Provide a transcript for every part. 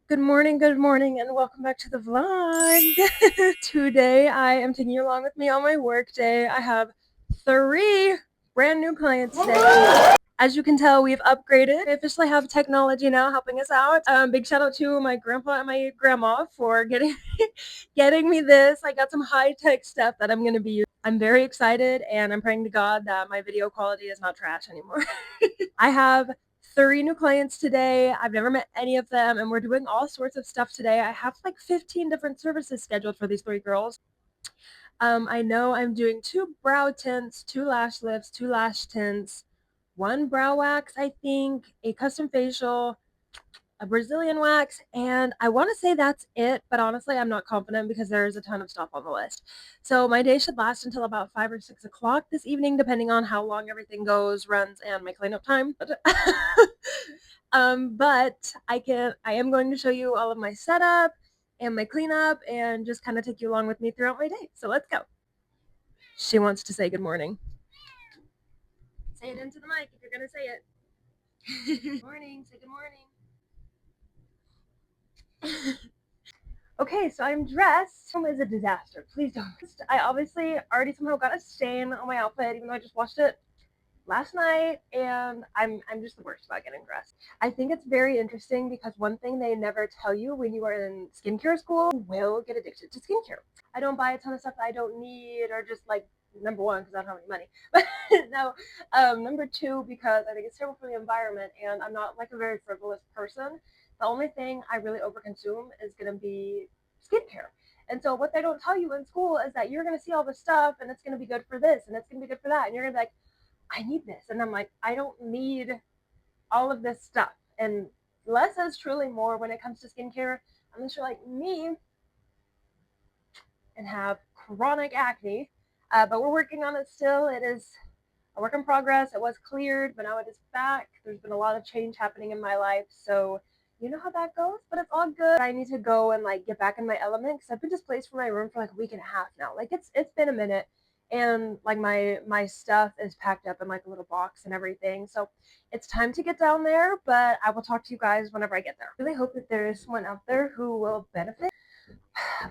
Good morning, and welcome back to the vlog. Today, I am taking you along with me on my work day. I have 3 brand new clients today. As you can tell, we've upgraded. We officially have technology now helping us out. Big shout out to my grandpa and my grandma for getting me this. I got some high-tech stuff that I'm going to be using. I'm very excited, and I'm praying to God that my video quality is not trash anymore. I have 3 new clients today. I've never met any of them, and we're doing all sorts of stuff today. I have like 15 different services scheduled for these 3 girls. I know I'm doing 2 brow tints, 2 lash lifts, 2 lash tints, 1 brow wax, I think, a custom facial, a Brazilian wax, and I want to say that's it, but honestly, I'm not confident because there's a ton of stuff on the list. So my day should last until about 5 or 6 o'clock this evening, depending on how long everything goes, runs, and my cleanup time. But I am going to show you all of my setup and my cleanup and just kind of take you along with me throughout my day. So let's go. She wants to say good morning. Say it into the mic if you're going to say it. Good morning. Say good morning. Okay, so I'm dressed. Home is a disaster. Please don't. I obviously already somehow got a stain on my outfit, even though I just washed it last night, and I'm just the worst about getting dressed. I think it's very interesting because one thing they never tell you when you are in skincare school, you will get addicted to skincare. I don't buy a ton of stuff that I don't need, or just like number one because I don't have any money, but no, number two because I think it's terrible for the environment, and I'm not like a very frivolous person. The only thing I really overconsume is gonna be skincare. And so what they don't tell you in school is that you're gonna see all this stuff, and it's gonna be good for this, and it's gonna be good for that, and you're gonna be like, I need this. And I'm like, I don't need all of this stuff. And less is truly more when it comes to skincare. Unless you're like me and have chronic acne. But we're working on it still. It is a work in progress. It was cleared, but now it is back. There's been a lot of change happening in my life. So you know how that goes, but it's all good. I need to go and like get back in my element because I've been displaced from my room for like a week and a half now. Like it's been a minute, and like my stuff is packed up in like a little box and everything. So it's time to get down there, but I will talk to you guys whenever I get there. I really hope that there is someone out there who will benefit.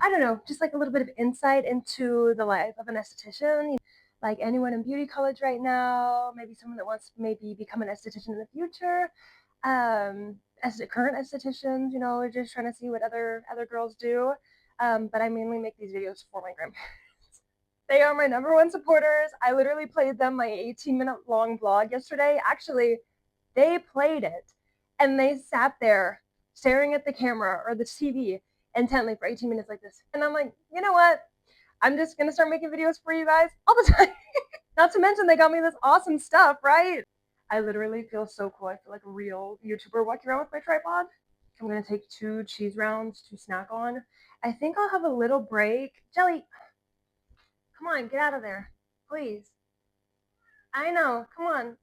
I don't know, just like a little bit of insight into the life of an esthetician. Like anyone in beauty college right now, maybe someone that wants to maybe become an esthetician in the future. As the current estheticians, we're just trying to see what other girls do. But I mainly make these videos for my grandparents. They are my number one supporters. I literally played them my 18-minute long vlog yesterday. Actually, they played it and they sat there staring at the camera or the TV intently for 18 minutes like this. And I'm like, you know what? I'm just gonna start making videos for you guys all the time. Not to mention they got me this awesome stuff, right? I literally feel so cool. I feel like a real YouTuber walking around with my tripod. I'm gonna take 2 cheese rounds to snack on. I think I'll have a little break. Jelly, come on, get out of there. Please. I know, come on.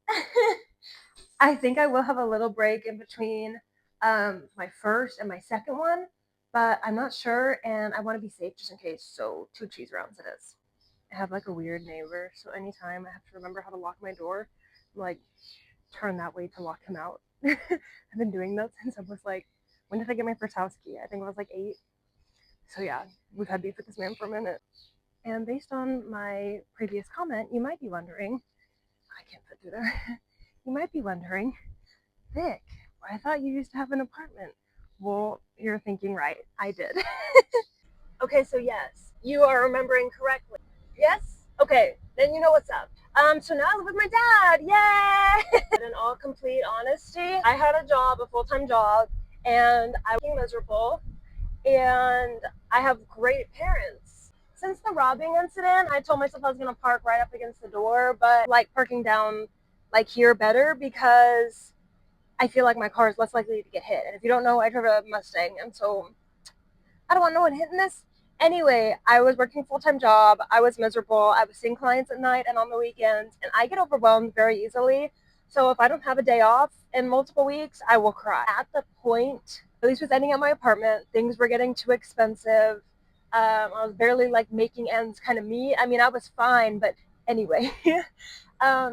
I think I will have a little break in between my first and my second one, but I'm not sure, and I want to be safe just in case. So 2 cheese rounds it is. I have like a weird neighbor, so anytime I have to remember how to lock my door, I'm like turn that way to lock him out. I've been doing that since I was like, when did I get my first house key? I think I was like 8. So yeah, we've had beef with this man for a minute. And based on my previous comment, you might be wondering, I can't fit through there. You might be wondering, Vic, I thought you used to have an apartment. Well, you're thinking right. I did. Okay, so yes, you are remembering correctly. Yes? Okay, then you know what's up. So now I live with my dad. Yay! In all complete honesty, I had a job, a full-time job, and I was miserable. And I have great parents. Since the robbing incident, I told myself I was gonna park right up against the door, but like parking down like here better because I feel like my car is less likely to get hit. And if you don't know, I drive a Mustang, and so I don't want no one hitting this. Anyway, I was working a full-time job. I was miserable. I was seeing clients at night and on the weekends, and I get overwhelmed very easily. So if I don't have a day off in multiple weeks, I will cry. At the point, at least was ending at my apartment, things were getting too expensive. I was barely like making ends kind of meet. I mean, I was fine, but anyway.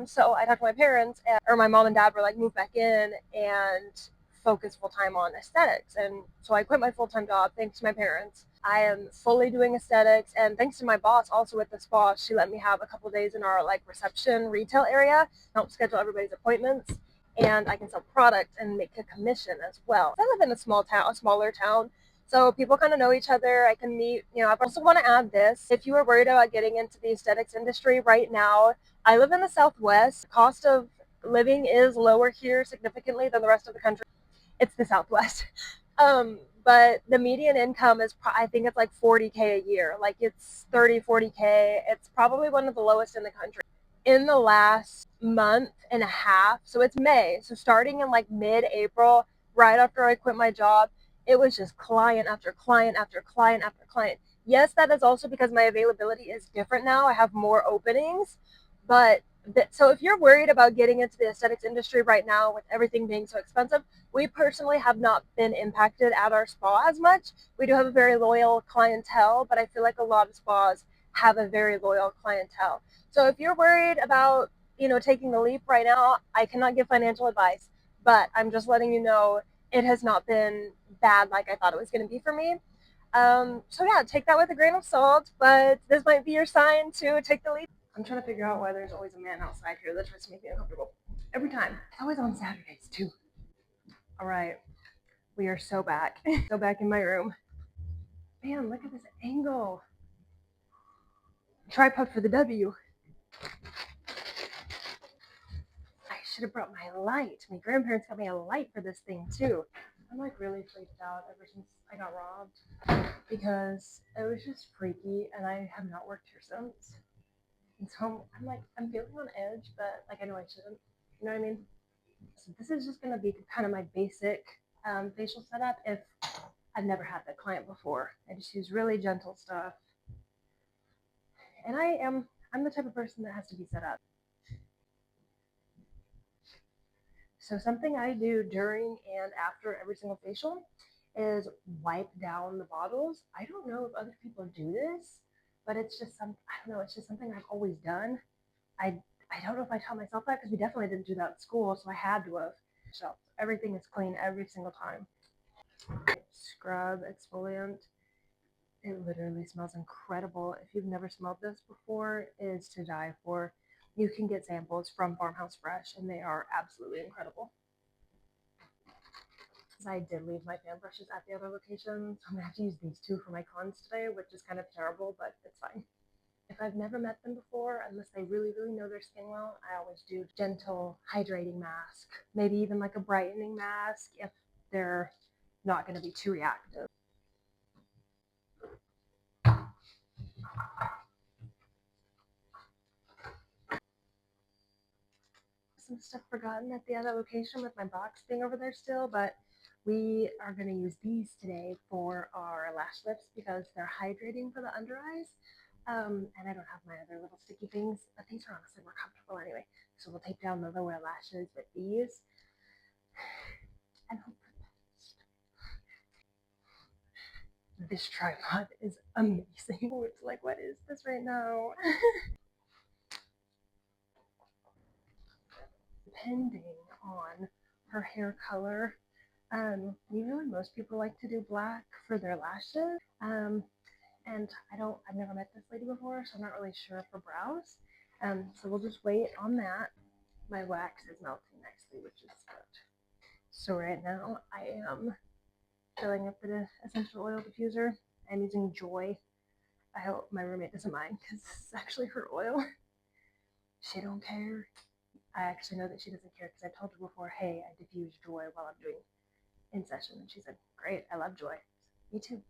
So I talked to my parents, or my mom and dad were like, move back in. And focus full time on aesthetics. And so I quit my full time job thanks to my parents. I am fully doing aesthetics, and thanks to my boss also at the spa, she let me have a couple days in our like reception retail area, help schedule everybody's appointments, and I can sell products and make a commission as well. I live in a smaller town, so people kind of know each other. I can meet, I also want to add this. If you are worried about getting into the aesthetics industry right now, I live in the Southwest. Cost of living is lower here significantly than the rest of the country. It's the Southwest. But the median income is, I think it's like 40K a year. Like it's 30, 40K. It's probably one of the lowest in the country. In the last month and a half, so it's May, so starting in like mid-April, right after I quit my job, it was just client after client after client after client. Yes, that is also because my availability is different now. I have more openings, but so if you're worried about getting into the aesthetics industry right now with everything being so expensive, we personally have not been impacted at our spa as much. We do have a very loyal clientele, but I feel like a lot of spas have a very loyal clientele. So if you're worried about, taking the leap right now, I cannot give financial advice, but I'm just letting you know it has not been bad like I thought it was going to be for me. So yeah, take that with a grain of salt, but this might be your sign to take the leap. I'm trying to figure out why there's always a man outside here that tries to make me uncomfortable. Every time. It's always on Saturdays too. All right, we are so back. So back in my room. Man, look at this angle. Tripod for the W. I should have brought my light. My grandparents got me a light for this thing too. I'm like really freaked out ever since I got robbed because it was just freaky and I have not worked here since. And so I'm feeling on edge, but like I know I shouldn't. You know what I mean? So this is just gonna be kind of my basic facial setup. If I've never had the client before, I just use really gentle stuff. And I'm the type of person that has to be set up. So something I do during and after every single facial is wipe down the bottles. I don't know if other people do this, but it's just I don't know, it's just something I've always done. I I don't know if I taught myself that because we definitely didn't do that at school, so I had to have. So everything is clean every single time. Scrub, exfoliant. It literally smells incredible. If you've never smelled this before, it is to die for. You can get samples from Farmhouse Fresh, and they are absolutely incredible. I did leave my fan brushes at the other location, so I'm gonna have to use these two for my cons today, which is kind of terrible, but it's fine. If I've never met them before, unless they really, really know their skin well, I always do gentle hydrating mask, maybe even like a brightening mask if they're not going to be too reactive. Some stuff forgotten at the other location with my box being over there still, but we are going to use these today for our lash lifts because they're hydrating for the under eyes. And I don't have my other little sticky things, but these are honestly more comfortable anyway. So we'll take down the lower lashes with these and hope for the best. This tripod is amazing. It's like, what is this right now? Depending on her hair color, usually most people like to do black for their lashes. And I've never met this lady before, so I'm not really sure for brows. So we'll just wait on that. My wax is melting nicely, which is good. So right now I am filling up the essential oil diffuser. I'm using Joy. I hope my roommate doesn't mind because this is actually her oil. She don't care. I actually know that she doesn't care because I told her before, hey, I diffuse Joy while I'm doing in session. And she said, great, I love Joy. Me too.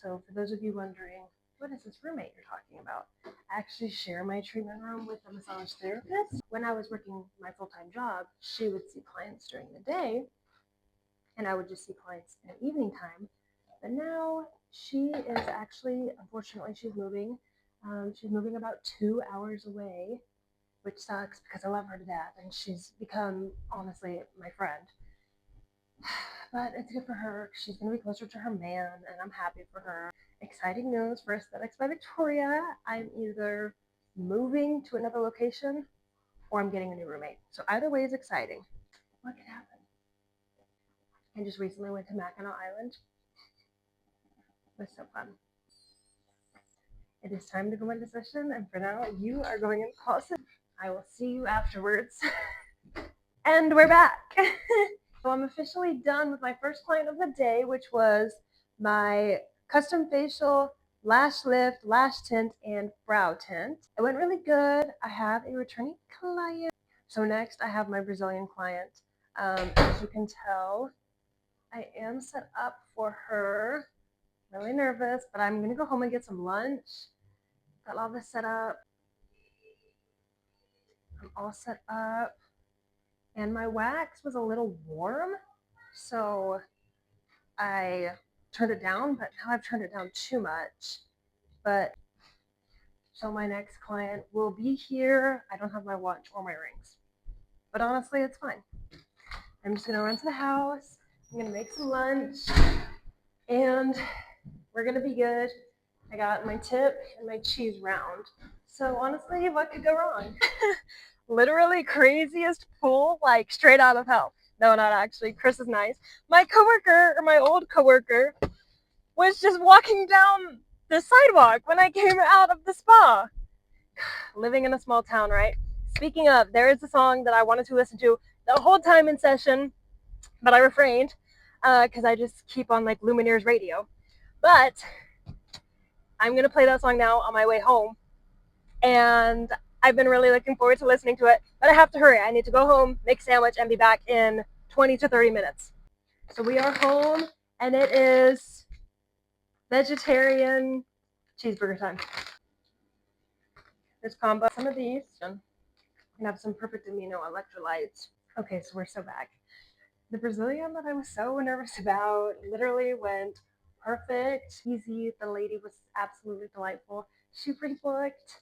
So for those of you wondering, what is this roommate you're talking about? I actually share my treatment room with a massage therapist. When I was working my full-time job, she would see clients during the day, and I would just see clients in the evening time. But now she is actually, unfortunately, she's moving. She's moving about 2 hours away, which sucks because I love her to death, and she's become, honestly, my friend. But it's good for her. She's going to be closer to her man, and I'm happy for her. Exciting news for Aesthetics by Victoria. I'm either moving to another location or I'm getting a new roommate. So either way is exciting. What could happen? I just recently went to Mackinac Island. It was so fun. It is time to go into session, and for now, you are going in closet. I will see you afterwards. And we're back. So I'm officially done with my first client of the day, which was my custom facial, lash lift, lash tint, and brow tint. It went really good. I have a returning client. So next I have my Brazilian client. As you can tell, I am set up for her. Really nervous, but I'm gonna go home and get some lunch. Got all this set up. I'm all set up. And my wax was a little warm, so I turned it down, but now I've turned it down too much. But so my next client will be here. I don't have my watch or my rings, but honestly, it's fine. I'm just gonna run to the house. I'm gonna make some lunch, and we're gonna be good. I got my tip and my cheese round. So honestly, what could go wrong? Literally craziest pool, like straight out of hell. No, not actually. Chris is nice. My coworker, or my old coworker, was just walking down the sidewalk when I came out of the spa. Living in a small town, right? Speaking of, there is a song that I wanted to listen to the whole time in session, but I refrained because I just keep on like Lumineers radio. But I'm going to play that song now on my way home. And I've been really looking forward to listening to it, but I have to hurry. I need to go home, make a sandwich, and be back in 20 to 30 minutes. So we are home, and it is vegetarian cheeseburger time. This combo, some of these, and have some perfect amino electrolytes. Okay, so we're so back. The Brazilian that I was so nervous about literally went perfect, easy. The lady was absolutely delightful. She pre-booked.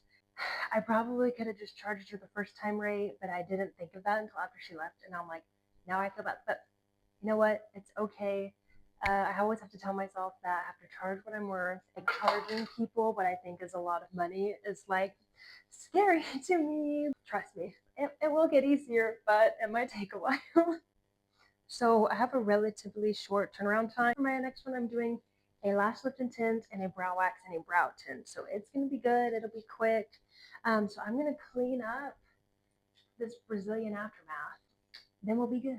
I probably could have just charged her the first time rate, but I didn't think of that until after she left. And I'm like, now I feel bad. But you know what? It's okay. I always have to tell myself that I have to charge what I'm worth. And charging people what I think is a lot of money is like scary to me. Trust me, it will get easier, but it might take a while. So I have a relatively short turnaround time. For my next one, I'm doing a lash lift and tint and a brow wax and a brow tint. So it's going to be good. It'll be quick. So I'm going to clean up this Brazilian aftermath. Then we'll be good.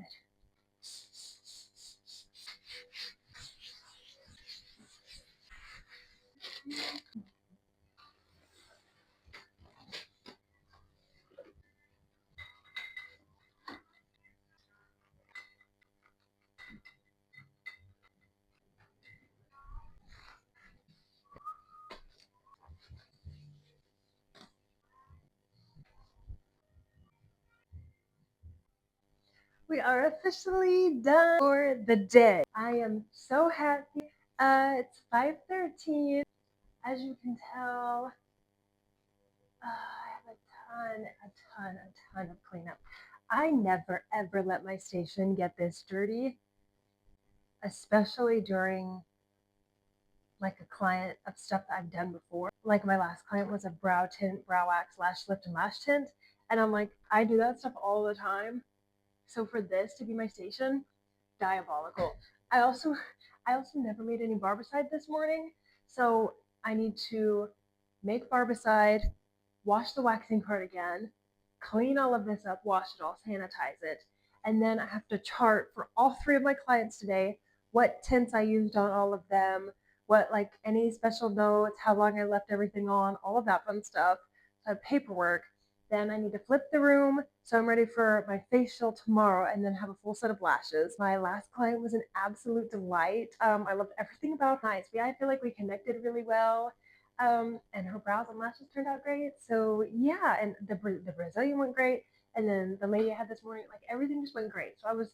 We are officially done for the day. I am so happy. It's 5:13. As you can tell, I have a ton of cleanup. I never ever let my station get this dirty, especially during like a client of stuff that I've done before. Like my last client was a brow tint, brow wax, lash lift, and lash tint. And I'm like, I do that stuff all the time. So for this to be my station, diabolical. I also I also never made any barbicide this morning. So I need to make barbicide, wash the waxing part again, clean all of this up, wash it all, sanitize it. And then I have to chart for all three of my clients today what tints I used on all of them, what like any special notes, how long I left everything on, all of that fun stuff. So I have paperwork. Then I need to flip the room, so I'm ready for my facial tomorrow and then have a full set of lashes. My last client was an absolute delight. I loved everything about her. Nice. I feel like we connected really well. And her brows and lashes turned out great. So yeah, and the Brazilian went great. And then the lady I had this morning, like everything just went great. So I was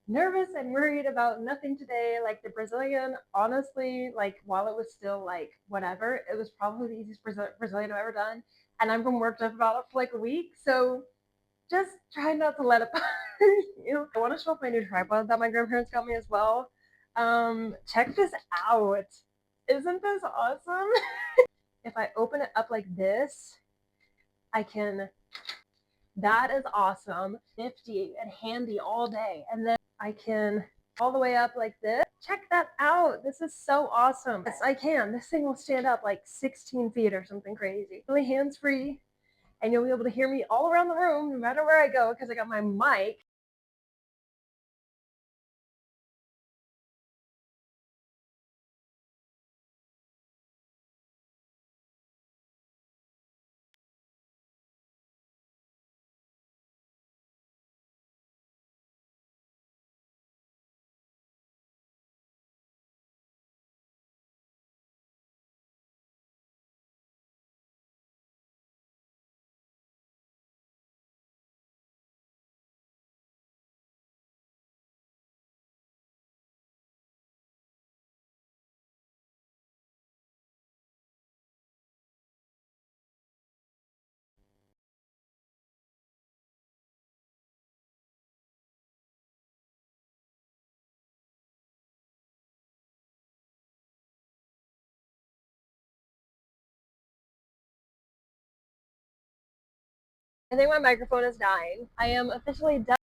nervous and worried about nothing today. Like the Brazilian, honestly, like while it was still like whatever, it was probably the easiest Brazilian I've ever done. And I've been worked up about it for like a week. So just try not to let it bother you. I want to show off my new tripod that my grandparents got me as well. Check this out. Isn't this awesome? If I open it up like this, I can, that is awesome. Nifty and handy all day. And then I can all the way up like this. Check that out. This is so awesome. Yes, I can. This thing will stand up like 16 feet or something crazy. Really hands-free, and you'll be able to hear me all around the room no matter where I go because I got my mic. I think my microphone is dying. I am officially done.